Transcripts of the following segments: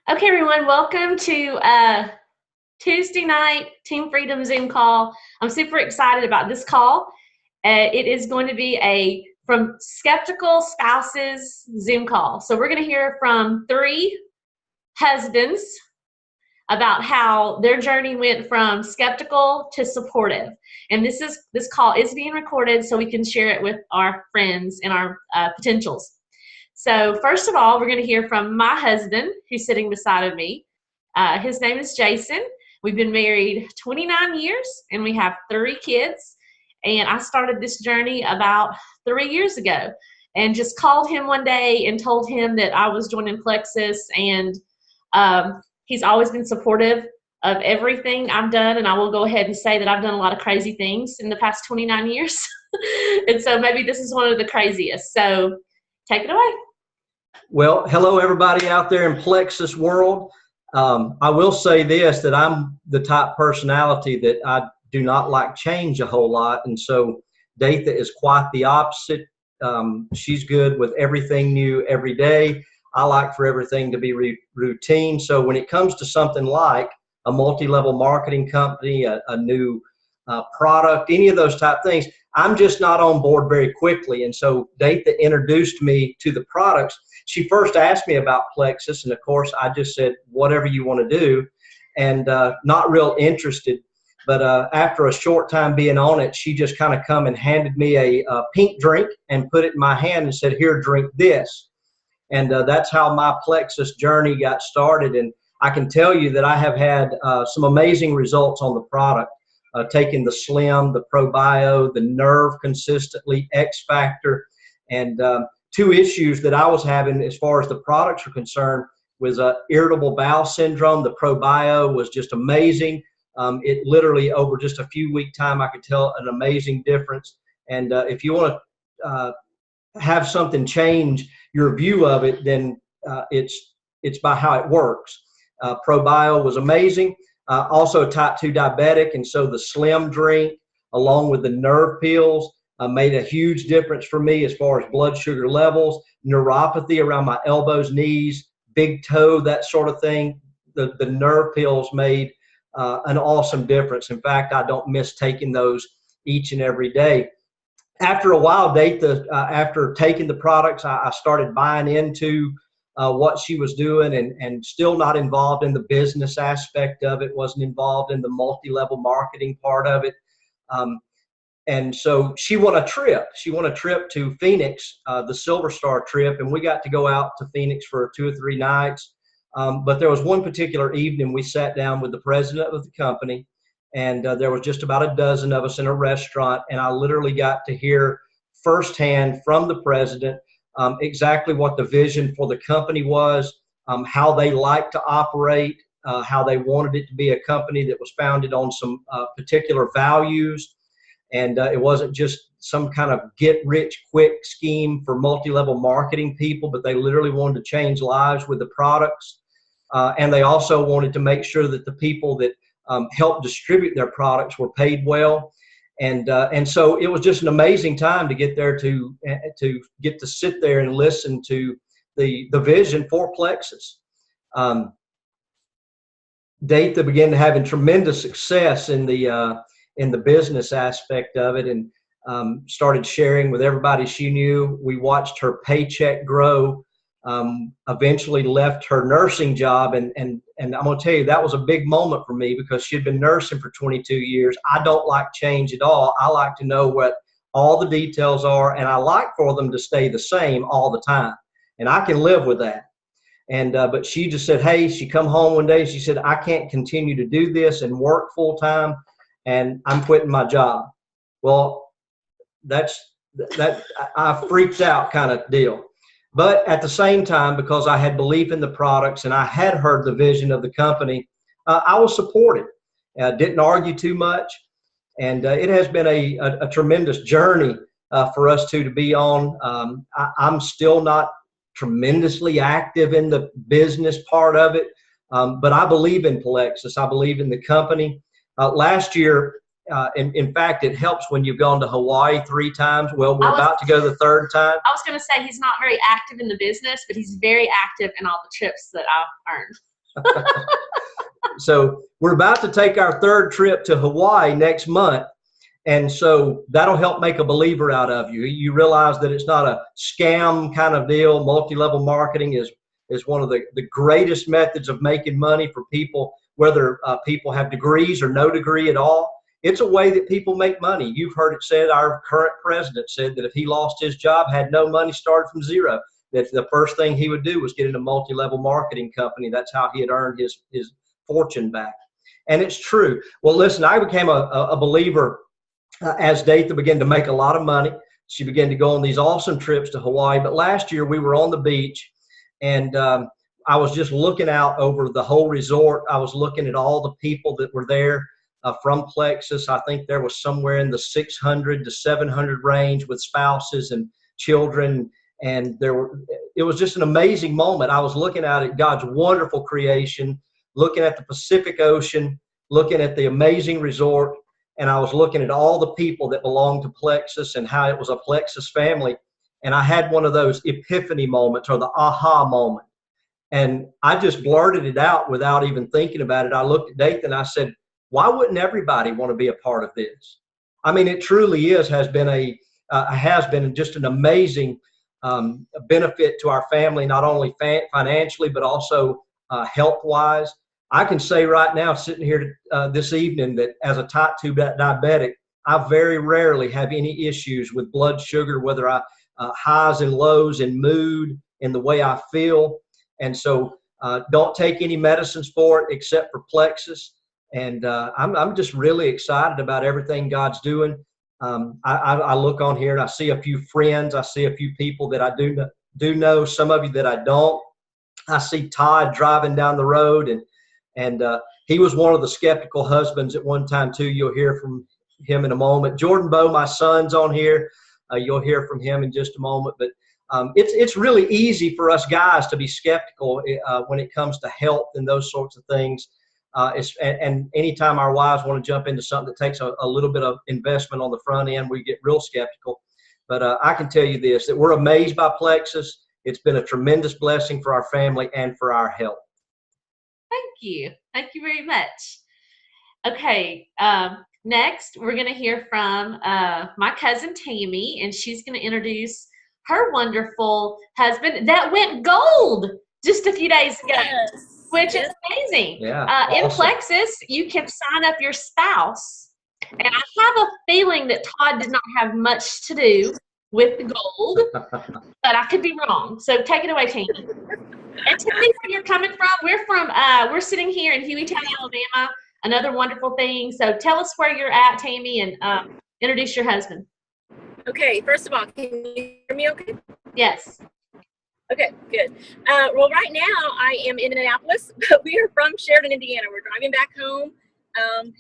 Okay, everyone, welcome to Tuesday night Team Freedom Zoom call. I'm super excited about this call. It is going to be a From Skeptical Spouses Zoom call. So we're going to hear from 3 husbands about how their journey went from skeptical to supportive. And this call is being recorded so we can share it with our friends and our potentials. So first of all, we're going to hear from my husband, who's sitting beside of me. His name is Jason. We've been married 29 years, and we have 3 kids. And I started this journey about 3 years ago and just called him one day and told him that I was joining Plexus. And he's always been supportive of everything I've done. And I will go ahead and say that I've done a lot of crazy things in the past 29 years. And so maybe this is one of the craziest. So take it away. Well, hello, everybody out there in Plexus world. I will say this, that I'm the type personality that I do not like change a whole lot. And so Datha is quite the opposite. She's good with everything new every day. I like for everything to be routine. So when it comes to something like a multi-level marketing company, a new product, any of those type things, I'm just not on board very quickly. And so Datha introduced me to the products. She first asked me about Plexus, and of course I just said, whatever you want to do, and not real interested. But after a short time being on it, she just kind of come and handed me a pink drink and put it in my hand and said, here, drink this. And that's how my Plexus journey got started. And I can tell you that I have had some amazing results on the product. Taking the Slim, the ProBio, the Nerve consistently, X Factor, and 2 issues that I was having as far as the products are concerned was irritable bowel syndrome. The ProBio was just amazing. It literally, over just a few week time, I could tell an amazing difference. And if you want to have something change your view of it, then it's by how it works. ProBio was amazing. Also a type 2 diabetic, and so the Slim drink along with the Nerve pills made a huge difference for me as far as blood sugar levels, neuropathy around my elbows, knees, big toe, that sort of thing. The Nerve pills made an awesome difference. In fact, I don't miss taking those each and every day. After a while, after taking the products, I started buying into what she was doing, and still not involved in the business aspect of it, wasn't involved in the multi-level marketing part of it. And so she won a trip. She won a trip to Phoenix, the Silver Star trip, and we got to go out to Phoenix for 2 or 3 nights. But there was one particular evening we sat down with the president of the company, and there was just about a dozen of us in a restaurant, and I literally got to hear firsthand from the president exactly what the vision for the company was, how they like to operate, how they wanted it to be a company that was founded on some particular values. And it wasn't just some kind of get-rich-quick scheme for multi-level marketing people, but they literally wanted to change lives with the products. And they also wanted to make sure that the people that helped distribute their products were paid well. And so it was just an amazing time to get there, to get to sit there and listen to the vision for Plexus. Datha began having tremendous success in the business aspect of it, and started sharing with everybody she knew. We watched her paycheck grow. Eventually left her nursing job, and I'm going to tell you, that was a big moment for me, because she'd been nursing for 22 years. I don't like change at all. I like to know what all the details are, and I like for them to stay the same all the time, and I can live with that. And but she just said, hey, she come home one day and she said, I can't continue to do this and work full time, and I'm quitting my job. Well, that I freaked out kind of deal. But at the same time, because I had belief in the products and I had heard the vision of the company, I was supported. Didn't argue too much. And it has been a tremendous journey for us two to be on. I'm still not tremendously active in the business part of it, but I believe in Plexus. I believe in the company. Last year, in fact, it helps when you've gone to Hawaii 3 times. Well, we're about to go the 3rd time. I was going to say he's not very active in the business, but he's very active in all the trips that I've earned. So we're about to take our third trip to Hawaii next month. And so that'll help make a believer out of you. You realize that it's not a scam kind of deal. Multi-level marketing is one of the greatest methods of making money for people, whether people have degrees or no degree at all. It's a way that people make money. You've heard it said, our current president said that if he lost his job, had no money, started from zero, that the first thing he would do was get in a multi-level marketing company. That's how he had earned his fortune back. And it's true. Well, listen, I became a believer as Datha began to make a lot of money. She began to go on these awesome trips to Hawaii. But last year we were on the beach, and I was just looking out over the whole resort. I was looking at all the people that were there from Plexus. I think there was somewhere in the 600 to 700 range with spouses and children. And it was just an amazing moment. I was looking out at God's wonderful creation, looking at the Pacific Ocean, looking at the amazing resort. And I was looking at all the people that belonged to Plexus and how it was a Plexus family. And I had one of those epiphany moments, or the aha moment. And I just blurted it out without even thinking about it. I looked at Dathan and I said, why wouldn't everybody want to be a part of this? I mean, it truly has been just an amazing benefit to our family, not only financially, but also health-wise. I can say right now, sitting here this evening, that as a type 2 diabetic, I very rarely have any issues with blood sugar, whether I highs and lows in mood, in the way I feel. And so don't take any medicines for it except for Plexus. And I'm just really excited about everything God's doing. I look on here and I see a few friends. I see a few people that I do know, some of you that I don't. I see Todd driving down the road, and he was one of the skeptical husbands at one time too. You'll hear from him in a moment. Jordan Bowe, my son's on here. You'll hear from him in just a moment. But it's really easy for us guys to be skeptical when it comes to health and those sorts of things. And anytime our wives want to jump into something that takes a little bit of investment on the front end, we get real skeptical. But I can tell you this, that we're amazed by Plexus. It's been a tremendous blessing for our family and for our health. Thank you. Thank you very much. Okay, next we're going to hear from my cousin Tammy, and she's going to introduce her wonderful husband that went gold just a few days ago, which is amazing. Yeah, awesome. In Plexus, you can sign up your spouse, and I have a feeling that Todd did not have much to do with the gold, but I could be wrong. So take it away, Tammy. And tell me where you're coming from. We're sitting here in Hueytown, Alabama. Another wonderful thing. So tell us where you're at, Tammy, and introduce your husband. Okay, first of all, can you hear me okay? Yes. Okay, good. Well, right now I am in Indianapolis, but we are from Sheridan, Indiana. We're driving back home.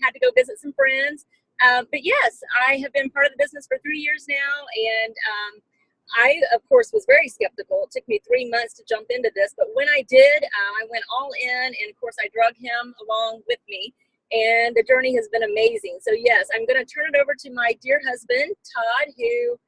Had to go visit some friends. But yes, I have been part of the business for 3 years now, and I, of course, was very skeptical. It took me 3 months to jump into this, but when I did, I went all in, and of course, I drug him along with me, and the journey has been amazing. So yes, I'm going to turn it over to my dear husband, Todd, who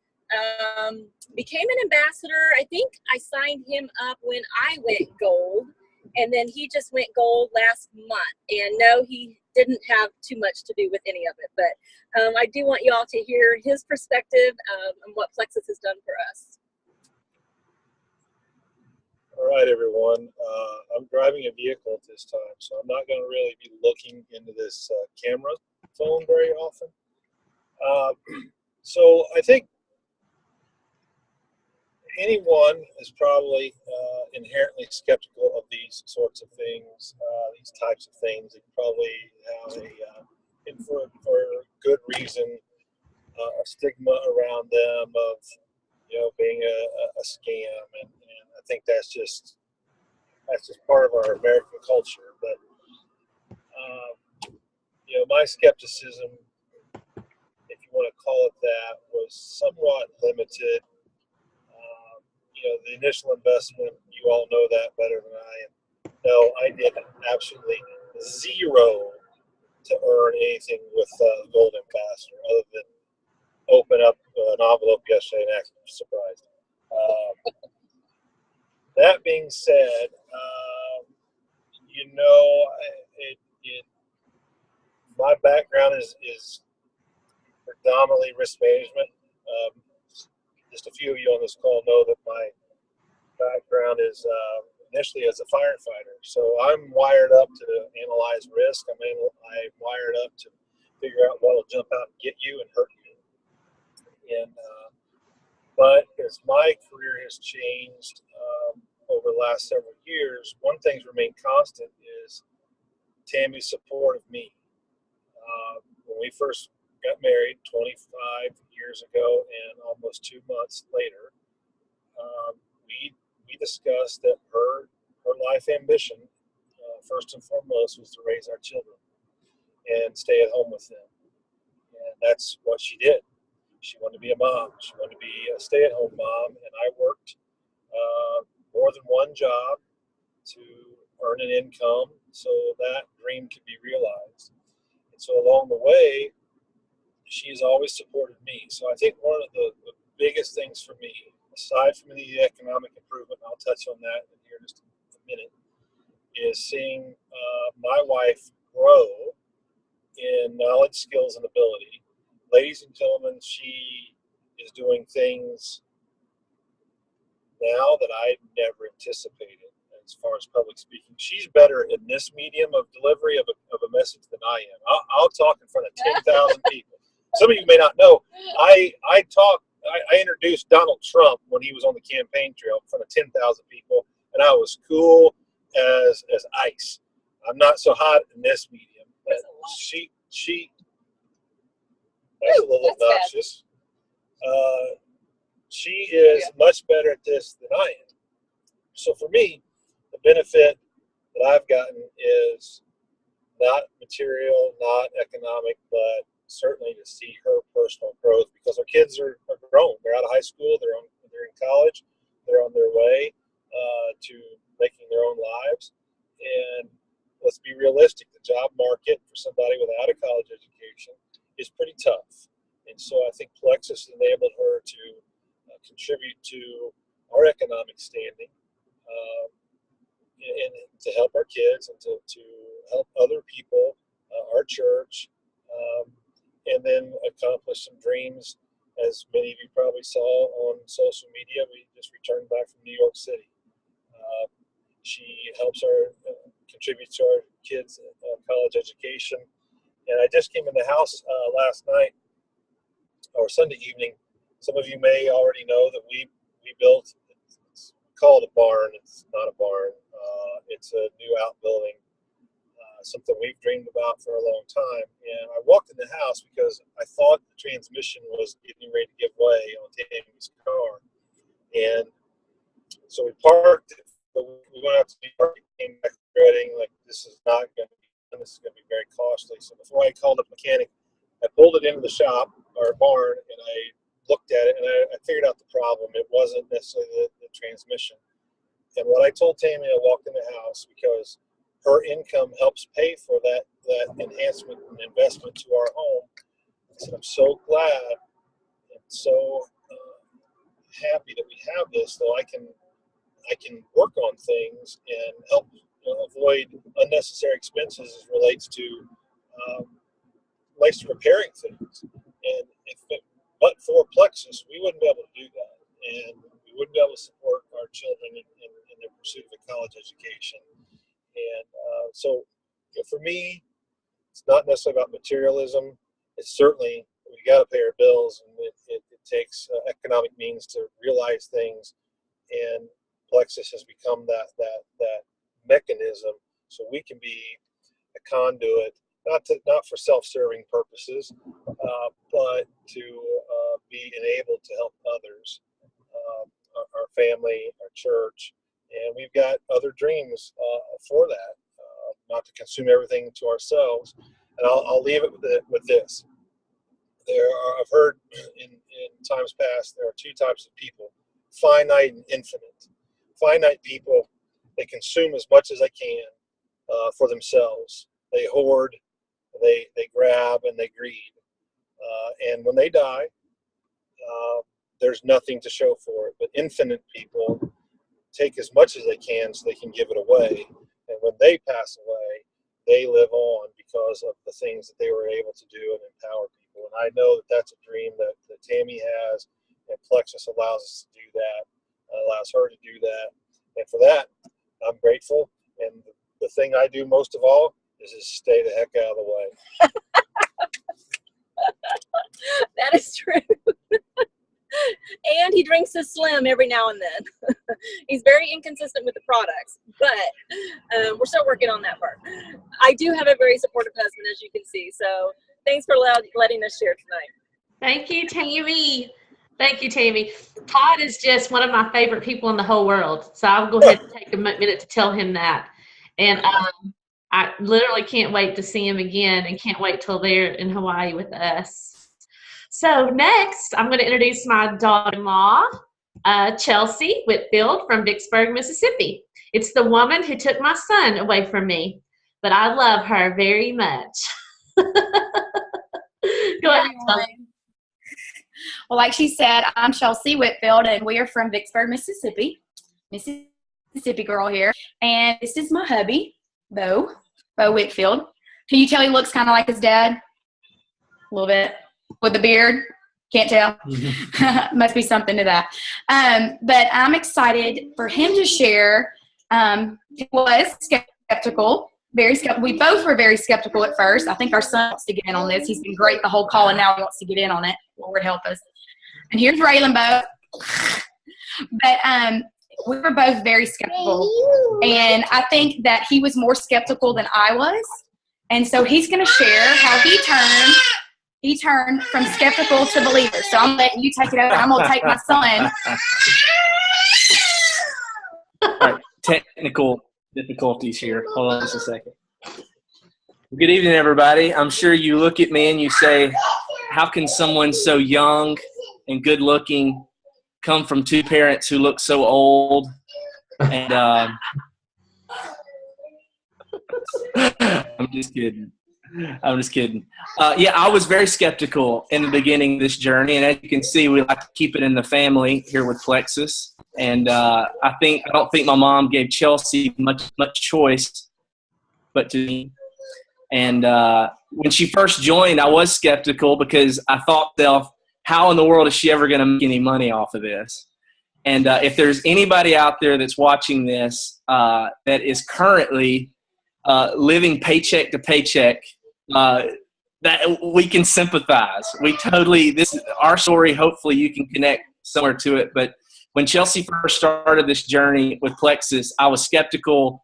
became an ambassador. I think I signed him up when I went gold, and then he just went gold last month. And no, he didn't have too much to do with any of it, but I do want you all to hear his perspective on what Plexus has done for us. All right, everyone. I'm driving a vehicle at this time, so I'm not going to really be looking into this camera phone very often. So I think anyone is probably inherently skeptical of these sorts of things, these types of things. They probably have and for good reason, a stigma around them of, being a scam, and I think that's just part of our American culture. But my skepticism, if you want to call it that, was somewhat limited. The initial investment, you all know that better than I am. No, I did absolutely zero to earn anything with Gold Ambassador, other than open up an envelope yesterday and act surprised. That being said, is predominantly risk management. Just a few of you on this call know that my background is initially as a firefighter. So I'm wired up to analyze risk. I'm wired up to figure out what will jump out and get you and hurt you. And but as my career has changed over the last several years, one thing's remained constant is Tammy's support of me. When we first got married 25 years ago and almost 2 months later, we discussed that her life ambition, first and foremost, was to raise our children and stay at home with them. And that's what she did. She wanted to be a mom. She wanted to be a stay-at-home mom, and I worked more than one job to earn an income so that dream could be realized. And so along the way, she's always supported me. So I think one of the biggest things for me, aside from the economic improvement, and I'll touch on that in here in just a minute, is seeing my wife grow in knowledge, skills, and ability. Ladies and gentlemen, she is doing things now that I never anticipated as far as public speaking. She's better in this medium of delivery of a message than I am. I'll talk in front of 10,000 people. Some of you may not know, I introduced Donald Trump when he was on the campaign trail in front of 10,000 people, and I was cool as ice. I'm not so hot in this medium. But she that's a little obnoxious. She is much better at this than I am. So for me, the benefit that I've gotten is not material, not economic, but certainly to see her personal growth, because our kids are grown. They're out of high school. They're in college. They're on their way to making their own lives. And let's be realistic. The job market for somebody without a college education is pretty tough. And so I think Plexus enabled her to contribute to our economic standing and to help our kids and to help other people, our church, and then accomplish some dreams. As many of you probably saw on social media, we just returned back from New York City. She helps contributes to our kids' college education. And I just came in the house last night or Sunday evening. Some of you may already know that we built, it's called a barn. It's not a barn. It's a new outbuilding, something we've dreamed about for a long time. And I walked in the house because I thought the transmission was getting ready to give way on Tammy's car. And so we parked it. But we went out to New York and came back regretting, like, this is not going to be done. This is going to be very costly. So before I called up a mechanic, I pulled it into the shop or barn and I looked at it and I figured out the problem. It wasn't necessarily the transmission. And what I told Tammy, I walked in the house because her income helps pay for that enhancement and investment to our home. I said, I'm so glad and so happy that we have this, so I can work on things and help avoid unnecessary expenses as relates to repairing things. And but for Plexus, we wouldn't be able to do that, and we wouldn't be able to support our children in their pursuit of a college education. And so for me, it's not necessarily about materialism. It's certainly, we got to pay our bills, and it takes economic means to realize things. And Plexus has become that mechanism, so we can be a conduit, not for self-serving purposes, but to be enabled to help others, our family, our church, and we've got other dreams for that, not to consume everything to ourselves. And I'll leave it with this. I've heard in times past, there are two types of people: finite and infinite. Finite people, they consume as much as they can for themselves. They hoard, they grab, and they greed. And when they die, there's nothing to show for it. But infinite people take as much as they can so they can give it away. And when they pass away, they live on because of the things that they were able to do and empower people. And I know that that's a dream that Tammy has, and Plexus allows us to do that, allows her to do that. And for that, I'm grateful. And the thing I do most of all is just stay the heck out of the way. That is true. And he drinks a Slim every now and then. He's very inconsistent with the products, but we're still working on that part. I do have a very supportive husband, as you can see. So thanks for letting us share tonight. Thank you, Tammy. Thank you, Tammy. Todd is just one of my favorite people in the whole world. So I'll go ahead and take a minute to tell him that. And I literally can't wait to see him again, and can't wait till they're in Hawaii with us. So next, I'm going to introduce my daughter-in-law, Chelsea Whitfield from Vicksburg, Mississippi. It's the woman who took my son away from me, but I love her very much. Go ahead, Chelsea. Well, like she said, I'm Chelsea Whitfield, and we are from Vicksburg, Mississippi. Mississippi girl here. And this is my hubby, Bo Whitfield. Can you tell he looks kind of like his dad? A little bit. With the beard? Can't tell. Must be something to that. But I'm excited for him to share. He was skeptical, very skeptical. We both were very skeptical at first. I think our son wants to get in on this. He's been great the whole call, and now he wants to get in on it. Lord help us. And here's Raylan, Bo. But we were both very skeptical. And I think that he was more skeptical than I was. And so he's going to share how he turned from skeptical to believer. So I'm letting you take it over. I'm going to take my son. All right, technical difficulties here. Hold on just a second. Good evening, everybody. I'm sure you look at me and you say, how can someone so young and good looking come from two parents who look so old? And I'm just kidding. Yeah, I was very skeptical in the beginning of this journey, and as you can see, we like to keep it in the family here with Plexus. And I don't think my mom gave Chelsea much choice, but to me. And when she first joined, I was skeptical because I thought, how in the world is she ever going to make any money off of this? And if there's anybody out there that's watching this that is currently living paycheck to paycheck, that we can sympathize. Our story, hopefully you can connect somewhere to it. But when Chelsea first started this journey with Plexus, I was skeptical.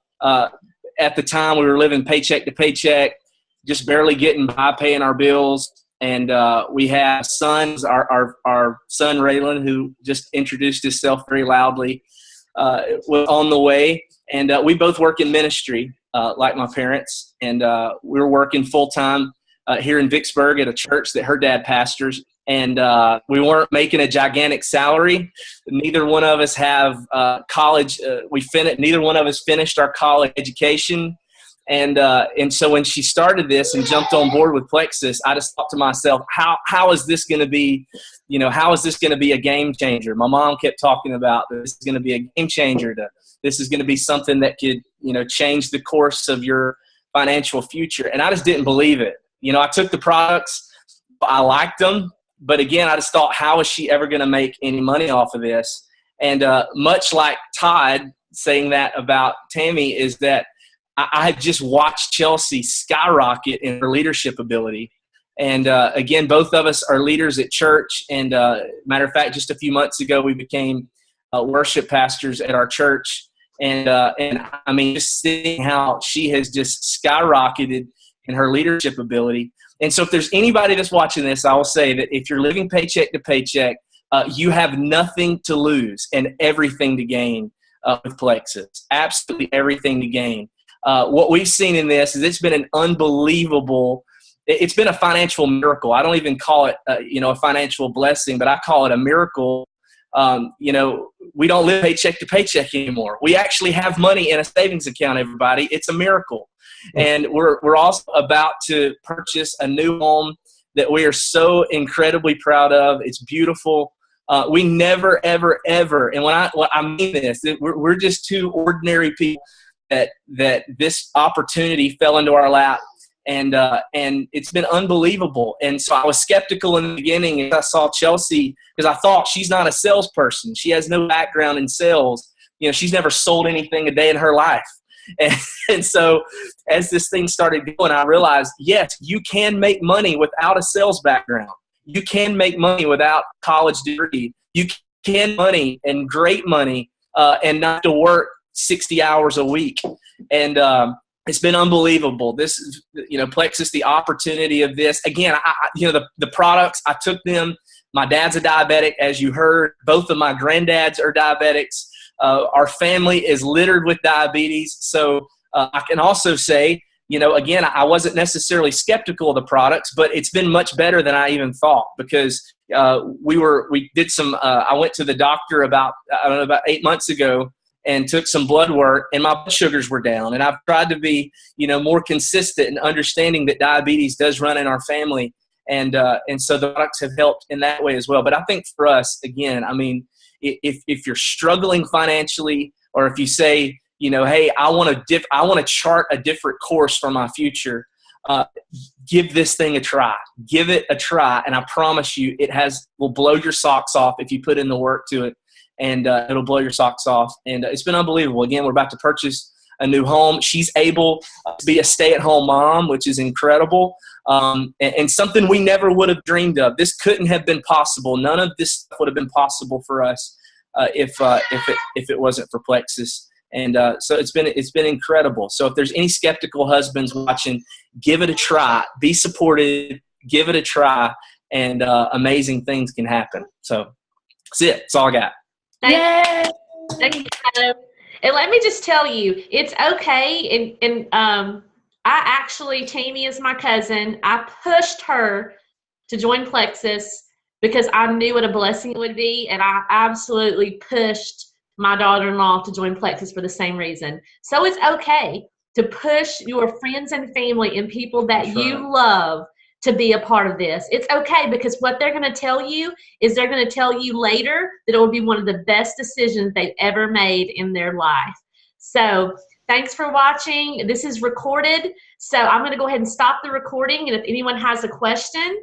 At the time, we were living paycheck to paycheck, just barely getting by, paying our bills. And we have sons, our son Raylan, who just introduced himself very loudly, was on the way. And we both work in ministry, like my parents. And we were working full-time here in Vicksburg at a church that her dad pastors. And we weren't making a gigantic salary. Neither one of us have college. Neither one of us finished our college education. And so when she started this and jumped on board with Plexus, I just thought to myself, how is this going to be, how is this going to be a game changer? My mom kept talking about this is going to be a game changer. This is going to be something that could, change the course of your financial future. And I just didn't believe it. I took the products, I liked them, but again, I just thought, how is she ever going to make any money off of this? And much like Todd saying that about Tammy, is that I had just watched Chelsea skyrocket in her leadership ability. And again, both of us are leaders at church. And matter of fact, just a few months ago, we became worship pastors at our church. And I mean, just seeing how she has just skyrocketed in her leadership ability. And so if there's anybody that's watching this, I will say that if you're living paycheck to paycheck, you have nothing to lose and everything to gain with Plexus. Absolutely everything to gain. What we've seen in this is it's been a financial miracle. I don't even call it, a financial blessing, but I call it a miracle. We don't live paycheck to paycheck anymore. We actually have money in a savings account, everybody. It's a miracle. And we're also about to purchase a new home that we are so incredibly proud of. It's beautiful. We never, ever, ever, and when I mean this, we're just two ordinary people that this opportunity fell into our lap, and it's been unbelievable. And so I was skeptical in the beginning as I saw Chelsea, because I thought she's not a salesperson. She has no background in sales. You know, she's never sold anything a day in her life. And so as this thing started going, I realized, yes, you can make money without a sales background. You can make money without a college degree. You can money and great money and not to work 60 hours a week. And it's been unbelievable. This is, you know, Plexus, the opportunity of this. Again, the products, I took them. My dad's a diabetic, as you heard. Both of my granddads are diabetics. Our family is littered with diabetes. So I can also say, you know, again, I wasn't necessarily skeptical of the products, but it's been much better than I even thought, because I went to the doctor about 8 months ago and took some blood work, and my blood sugars were down. And I've tried to be, you know, more consistent in understanding that diabetes does run in our family. And so the products have helped in that way as well. But I think for us, again, I mean, if you're struggling financially, or if you say, you know, hey, I want to chart a different course for my future, give this thing a try. Give it a try, and I promise you, will blow your socks off if you put in the work to it, and it'll blow your socks off. And it's been unbelievable. Again, we're about to purchase a new home. She's able to be a stay-at-home mom, which is incredible, and something we never would have dreamed of. This couldn't have been possible. None of this stuff would have been possible for us if it wasn't for Plexus. And so it's been incredible. So if there's any skeptical husbands watching, give it a try. Be supported. Give it a try, and amazing things can happen. So that's it. That's all I got. Thank you, Adam. And let me just tell you, it's okay. And I actually, Tammy is my cousin. I pushed her to join Plexus because I knew what a blessing it would be, and I absolutely pushed my daughter-in-law to join Plexus for the same reason. So it's okay to push your friends and family and people that you love to be a part of this. It's okay, because what they're going to tell you is they're going to tell you later that it will be one of the best decisions they've ever made in their life. So thanks for watching. This is recorded. So I'm going to go ahead and stop the recording. And if anyone has a question,